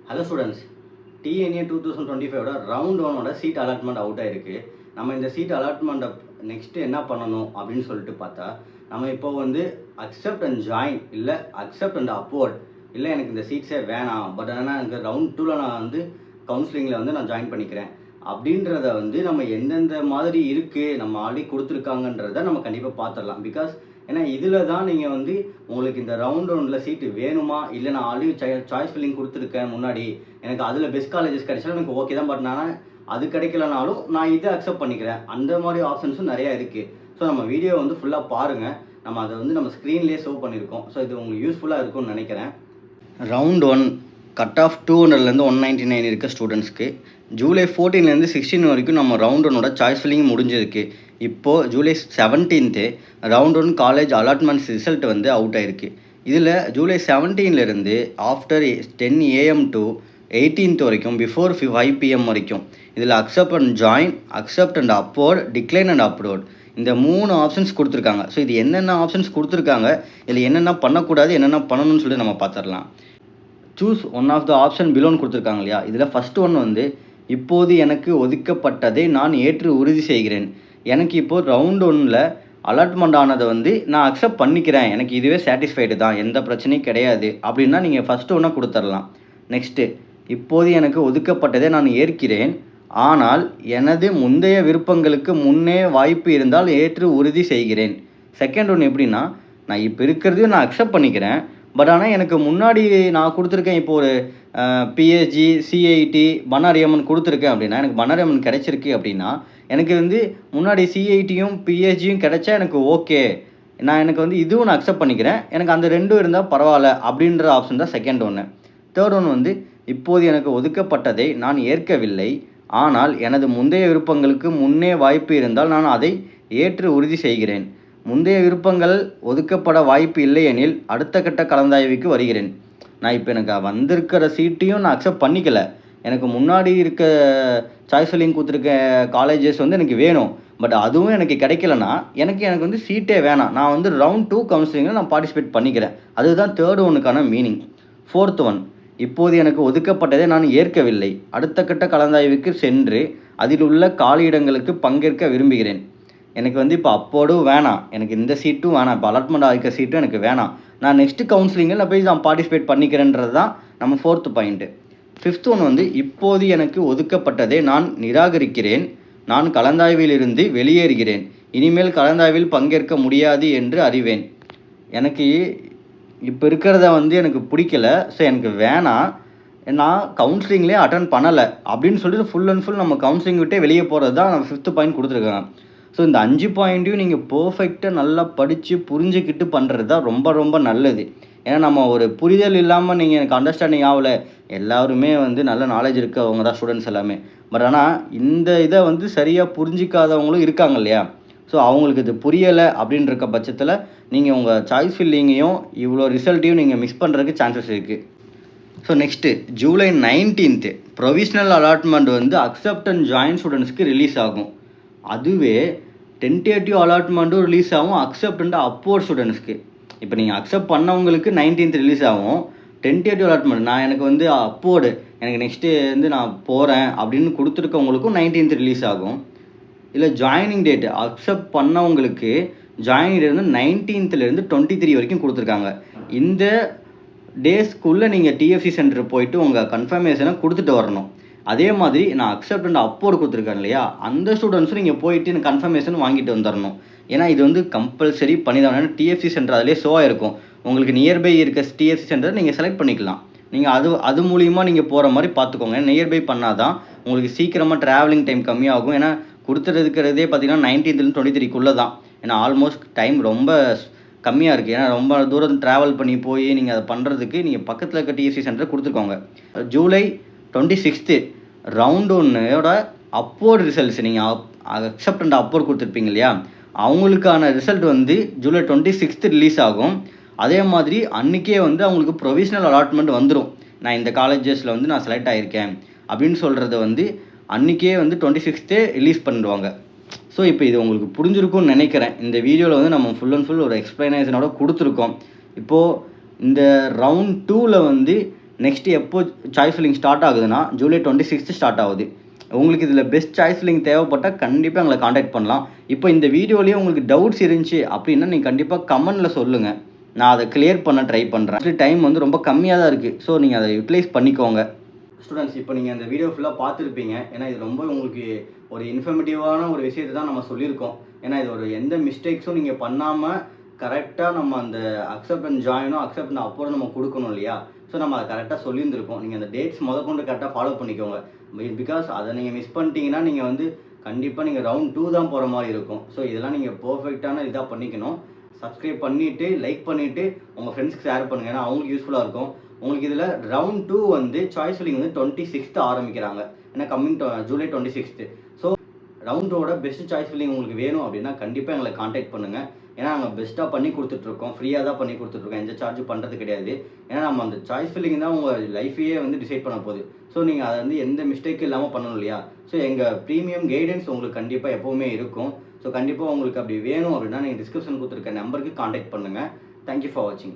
Hello students, TNEA 2025ஓட round 1ஓட seat allotment out ஆயிருக்கு. நம்ம இந்த சீட் அலாட்மெண்ட்டை நெக்ஸ்ட்டு என்ன பண்ணணும் அப்படின்னு சொல்லிட்டு பார்த்தா, நம்ம இப்போ அக்செப்ட் அண்ட் ஜாயின் இல்லை அக்செப்ட் அண்ட் அப்வர்ட் இல்லை எனக்கு இந்த சீட்ஸே வேணாம், பட் ஆனால் எனக்கு ரவுண்ட் 2ல் நான் கவுன்சிலிங்கில் நான் ஜாயின் பண்ணிக்கிறேன் அப்படின்றத நம்ம எந்தெந்த மாதிரி இருக்குது, நம்ம ஆல்ரெடி கொடுத்துருக்காங்கன்றத நம்ம கண்டிப்பாக பார்த்துடலாம். பிகாஸ் ஏன்னா இதில் தான் நீங்கள் உங்களுக்கு இந்த ரவுண்ட் 1ல் சீட்டு வேணுமா, இல்லை நான் ஆல்ரெடி சாய்ஸ் ஃபில்லிங் கொடுத்துருக்கேன் முன்னாடி, எனக்கு அதில் பெஸ்ட் காலேஜஸ் கிடைச்சாலும் எனக்கு ஓகே தான், பட் நான் அது கிடைக்கலனாலும் நான் இதை அக்செப்ட் பண்ணிக்கிறேன், அந்த மாதிரி ஆப்ஷன்ஸும் நிறையா இருக்குது. ஸோ நம்ம வீடியோ ஃபுல்லாக பாருங்கள். நம்ம அதை நம்ம ஸ்க்ரீன்லேயே ஷோ பண்ணியிருக்கோம். ஸோ இது உங்களுக்கு யூஸ்ஃபுல்லாக இருக்கும்னு நினைக்கிறேன். ரவுண்ட் 1 கட் ஆஃப் 200லேருந்து 199 இருக்க ஸ்டூடெண்ட்ஸ்க்கு ஜூலை 14லேருந்து 16 வரைக்கும் நம்ம ரவுண்ட் 1ஓட சாய்ஸ் ஃபில்லிங் முடிஞ்சிருக்கு. இப்போது July 17th round 1 college allotments result out ஆயிருக்கு. இதில் ஜூலை 17லேருந்து ஆஃப்டர் 10 AM டு 18th வரைக்கும் பிஃபோர் 5 PM வரைக்கும் இதில் accept and join, accept and upward, decline and upload இந்த 3 ஆப்ஷன்ஸ் கொடுத்துருக்காங்க. ஸோ இது என்னென்ன ஆப்ஷன்ஸ் கொடுத்துருக்காங்க, இதில் என்னென்ன பண்ணக்கூடாது, என்னென்ன பண்ணணும்னு சொல்லி நம்ம பார்த்துடலாம். Choose one of the option பிலோன்னு கொடுத்துருக்காங்க இல்லையா, இதில் ஃபஸ்ட்டு ஒன் இப்போது எனக்கு ஒதுக்கப்பட்டதை நான் ஏற்று உறுதி செய்கிறேன். எனக்கு இப்போது ரவுண்ட் 1ல் அலாட்மெண்ட் ஆனதை நான் அக்செப்ட் பண்ணிக்கிறேன், எனக்கு இதுவே சாட்டிஸ்ஃபைடு தான், எந்த பிரச்சனையும் கிடையாது அப்படின்னா நீங்கள் ஃபஸ்ட்டு ஒன்றை கொடுத்துடலாம். நெக்ஸ்ட்டு, இப்போது எனக்கு ஒதுக்கப்பட்டதை நான் ஏற்கிறேன், ஆனால் எனது முந்தைய விருப்பங்களுக்கு முன்னே வாய்ப்பு இருந்தால் ஏற்று உறுதி செய்கிறேன். செகண்ட் ஒன்று எப்படின்னா, நான் இப்போ இருக்கிறதையும் நான் அக்செப்ட் பண்ணிக்கிறேன், பட் ஆனால் எனக்கு முன்னாடி நான் கொடுத்துருக்கேன், இப்போ ஒரு பிஎஸ்ஜி, சிஐடி, பன்னாரியம்மன் கொடுத்துருக்கேன் அப்படின்னா, எனக்கு பன்னாரியம்மன் கிடைச்சிருக்கு அப்படின்னா, எனக்கு முன்னாடி சிஐடியும் பிஎஸ்ஜியும் கிடைச்சா எனக்கு ஓகே, எனக்கு இதுவும் நான் அக்செப்ட் பண்ணிக்கிறேன், எனக்கு அந்த ரெண்டும் இருந்தால் பரவாயில்ல அப்படின்ற ஆப்ஷன் தான் செகண்ட் ஒன்று. தேர்ட் ஒன்று இப்போது எனக்கு ஒதுக்கப்பட்டதை நான் ஏற்கவில்லை, ஆனால் எனது முந்தைய விருப்பங்களுக்கு முன்னே வாய்ப்பு இருந்தால் நான் அதை ஏற்று உறுதி செய்கிறேன். முந்தைய விருப்பங்கள் ஒதுக்கப்பட வாய்ப்பு இல்லையெனில் அடுத்த கட்ட கலந்தாய்வுக்கு வருகிறேன். நான் இப்போ எனக்கு வந்திருக்கிற சீட்டையும் நான் அக்செப்ட் பண்ணிக்கல, எனக்கு முன்னாடி இருக்க சாய்ஸ் ஃபில்லிங் கொடுத்துருக்க காலேஜஸ் எனக்கு வேணும், பட் அதுவும் எனக்கு கிடைக்கலனா எனக்கு சீட்டே வேணாம், நான் ரவுண்ட் 2 கவுன்சிலிங்கில் நான் பார்ட்டிசிபேட் பண்ணிக்கிறேன். அதுதான் தேர்ட் ஒன்றுக்கான மீனிங். ஃபோர்த் ஒன், இப்போது எனக்கு ஒதுக்கப்பட்டதை நான் ஏற்கவில்லை, அடுத்த கட்ட கலந்தாய்வுக்கு சென்று அதில் உள்ள காலியிடங்களுக்கு பங்கேற்க விரும்புகிறேன். எனக்கு இப்போ அப்போடும் வேணாம், எனக்கு இந்த சீட்டும் வேணாம், இப்போ அலாட்மெண்ட் ஆகிற சீட்டும் எனக்கு வேணாம், நான் நெக்ஸ்ட்டு கவுன்சிலிங்கில் நான் போய் நான் பார்ட்டிசிபேட் பண்ணிக்கிறேன்றது தான் நம்ம ஃபோர்த்து பாயிண்ட்டு. ஃபிஃப்த் ஒன் இப்போது எனக்கு ஒதுக்கப்பட்டதை நான் நிராகரிக்கிறேன், நான் கலந்தாய்விலிருந்து வெளியேறுகிறேன், இனிமேல் கலந்தாய்வில் பங்கேற்க முடியாது என்று அறிவேன். எனக்கு இப்போ இருக்கிறத எனக்கு பிடிக்கல, ஸோ எனக்கு வேணாம், நான் கவுன்சிலிங்லேயே அட்டன் பண்ணலை அப்படின்னு சொல்லிட்டு ஃபுல் அண்ட் ஃபுல் நம்ம கவுன்சிலிங் விட்டே வெளியே போகிறது தான் நம்ம 5th பாயிண்ட் கொடுத்துருக்காங்க. ஸோ இந்த 5 பாயிண்ட்டையும் நீங்கள் பர்ஃபெக்டாக நல்லா படித்து புரிஞ்சுக்கிட்டு பண்ணுறது தான் ரொம்ப ரொம்ப நல்லது. ஏன்னா நம்ம ஒரு புரிதல் இல்லாமல் நீங்கள் எனக்கு அண்டர்ஸ்டாண்டிங் ஆகலை, எல்லாருமே நல்ல நாலேஜ் இருக்கவங்க தான் ஸ்டூடெண்ட்ஸ் எல்லாமே, பட் ஆனால் இந்த இதை சரியாக புரிஞ்சிக்காதவங்களும் இருக்காங்க இல்லையா, ஸோ அவங்களுக்கு இது புரியலை அப்படின்ற பட்சத்தில் நீங்கள் உங்கள் சாய்ஸ் ஃபில்லிங்கையும் இவ்வளோ ரிசல்ட்டையும் நீங்கள் மிஸ் பண்ணுறதுக்கு சான்சஸ் இருக்குது. So next July 19th provisional allotment accept and join ஸ்டூடெண்ட்ஸ்க்கு ரிலீஸ் ஆகும். அதுவே டென்டேட்டிவ் அலாட்மெண்ட்டும் ரிலீஸ் ஆகும் அக்செப்ட் அண்ட் அப்வர்ட் ஸ்டூடெண்ட்ஸ்க்கு. இப்போ நீங்கள் அக்செப்ட் பண்ணவங்களுக்கு 19th ரிலீஸ் ஆகும். டென்டேட்டிவ் அலாட்மெண்ட் நான் எனக்கு அப்போர்டு எனக்கு நெக்ஸ்ட்டு நான் போகிறேன் அப்படின்னு கொடுத்துருக்கவங்களுக்கும் 19th ரிலீஸ் ஆகும். இல்லை ஜாயினிங் டேட்டு அக்செப்ட் பண்ணவங்களுக்கு ஜாயினிங் டேட் 19th 23 வரைக்கும் கொடுத்துருக்காங்க. இந்த டேஸ்க்குள்ளே நீங்கள் டிஎஃப்சி சென்டர் போயிட்டு உங்கள் கன்ஃபர்மேஷனை கொடுத்துட்டு வரணும். அதே மாதிரி நான் அக்செப்ட் அண்ட் அப்போர்டு கொடுத்துருக்கேன் இல்லையா, அந்த ஸ்டூடெண்ட்ஸும் நீங்கள் போயிட்டு எனக்கு கன்ஃபர்மேஷன் வாங்கிட்டு வந்துடணும். ஏன்னா இது கம்பல்சரி பண்ணி தான். ஏன்னா டிஎஃப்சி சென்டர் அதிலே ஷோ ஆகிருக்கும், உங்களுக்கு நியர்பை இருக்க டிஎஃப்சி சென்டர் நீங்கள் செலக்ட் பண்ணிக்கலாம். நீங்கள் அது மூலிமா நீங்கள் போகிற மாதிரி பார்த்துக்கோங்க. நியர்பை பண்ணால் தான் உங்களுக்கு சீக்கிரமாக ட்ராவலிங் டைம் கம்மியாகும். ஏன்னா கொடுத்துருக்கிறதே பார்த்தீங்கன்னா 19th 23 தான். ஏன்னா ஆல்மோஸ்ட் டைம் ரொம்ப கம்மியாக இருக்குது. ஏன்னா ரொம்ப தூரம் ட்ராவல் பண்ணி போய் நீங்கள் அதை பண்ணுறதுக்கு நீங்கள் பக்கத்தில் இருக்க டிஎஃப்சி சென்டர் கொடுத்துருக்கோங்க. ஜூலை 26th ரவுண்ட் 1ஓட அப்போர்டு ரிசல்ட்ஸ் நீங்கள் அக்செப்ட் அண்ட் அப்போர்டு கொடுத்துருப்பீங்க இல்லையா, அவங்களுக்கான ரிசல்ட் ஜூலை 26th ரிலீஸ் ஆகும். அதே மாதிரி அன்றைக்கே அவங்களுக்கு ப்ரொவிஷ்னல் அலாட்மெண்ட் வந்துடும். நான் இந்த காலேஜஸில் நான் செலக்ட் ஆகியிருக்கேன் அப்படின்னு சொல்கிறத அன்றைக்கே 26th ரிலீஸ் பண்ணிடுவாங்க. ஸோ இப்போ இது உங்களுக்கு புரிஞ்சிருக்கும்னு நினைக்கிறேன். இந்த வீடியோவில் நம்ம ஃபுல் அண்ட் ஃபுல் ஒரு எக்ஸ்ப்ளனேஷனோட கொடுத்துருக்கோம். இப்போது இந்த ரவுண்ட் 2ல் நெக்ஸ்ட் எப்போ சாய்ஸ் ஃபில்லிங் ஸ்டார்ட் ஆகுதுன்னா ஜூலை 26 ஸ்டார்ட் ஆகுது. உங்களுக்கு இதில் பெஸ்ட் சாய்ஸ் ஃபில்லிங் தேவைப்பட்டால் கண்டிப்பாக எங்களை காண்டாக்ட் பண்ணலாம். இப்போ இந்த வீடியோலேயே உங்களுக்கு டவுட்ஸ் இருந்துச்சு அப்படின்னா நீங்கள் கண்டிப்பாக கமெண்டில் சொல்லுங்கள், நான் அதை கிளியர் பண்ண ட்ரை பண்ணுறேன். ஆக்சுவலி டைம் வந்து ரொம்ப கம்மியாக தான் இருக்குது, ஸோ நீங்கள் அதை யூட்டிலைஸ் பண்ணிக்கோங்க. ஸ்டூடெண்ட்ஸ், இப்போ நீங்கள் அந்த வீடியோ ஃபுல்லாக பார்த்துருப்பீங்க. ஏன்னா இது ரொம்ப உங்களுக்கு ஒரு இன்ஃபர்மேட்டிவான ஒரு விஷயத்தை தான் நம்ம சொல்லியிருக்கோம். ஏன்னா இது ஒரு எந்த மிஸ்டேக்ஸும் நீங்கள் பண்ணாமல் கரெக்டாக நம்ம அந்த அக்செப்ட் அண்ட் ஜாயினும் அக்செப்ட் அண்ட் அப்போரும் நம்ம கொடுக்கணும் இல்லையா? ஸோ நம்ம அதை கரெக்டாக சொல்லியிருந்திருக்கோம். நீங்கள் அந்த டேட்ஸ் முதற்கொண்டு கரெக்டாக ஃபாலோ பண்ணிக்கோங்க. பிகாஸ் அதை நீங்கள் மிஸ் பண்ணிட்டீங்கன்னா நீங்கள் வந்து கண்டிப்பாக நீங்கள் ரவுண்ட் 2 தான் போகிற மாதிரி இருக்கும். ஸோ இதெல்லாம் நீங்கள் பர்ஃபெக்டான இதாக பண்ணிக்கணும். சப்ஸ்கிரைப் பண்ணிவிட்டு லைக் பண்ணிவிட்டு உங்கள் ஃப்ரெண்ட்ஸ்க்கு ஷேர் பண்ணுங்கள், ஏன்னா அவங்களுக்கு யூஸ்ஃபுல்லாக இருக்கும். உங்களுக்கு இதில் ரவுண்ட் 2 வந்து சாய்ஸ் ஃபில்லிங் வந்து 26th ஆரம்பிக்கிறாங்க, ஏன்னா coming July 26th. So round 2ஓட பெஸ்ட் சாய்ஸ் ஃபில்லிங் உங்களுக்கு வேணும் அப்படின்னா கண்டிப்பாக எங்களை காண்டாக்ட் பண்ணுங்கள். ஏன்னா நாங்கள் பெஸ்ட்டாக பண்ணி கொடுத்துட்ருக்கோம், ஃப்ரீயாக தான் பண்ணி கொடுத்துட்ருக்கோம், எந்த சார்ஜும் பண்ணுறது கிடையாது. ஏன்னா நம்ம அந்த சாய்ஸ் ஃபில்லிங் தான் உங்கள் லைஃபையே வந்து டிசைட் பண்ண போகுது. ஸோ நீங்கள் அதை வந்து எந்த மிஸ்டேக்கும் இல்லாமல் பண்ணணும் இல்லையா? ஸோ எங்கள் ப்ரீமியம் கைடன்ஸ் உங்களுக்கு கண்டிப்பாக எப்போவுமே இருக்கும். ஸோ கண்டிப்பாக உங்களுக்கு அப்படி வேணும் அப்படின்னா நீங்கள் டிஸ்கிரிப்ஷன் கொடுத்துருக்க நம்பருக்கு காண்டாக்ட் பண்ணுங்கள். தேங்க்யூ ஃபார் வாட்சிங்.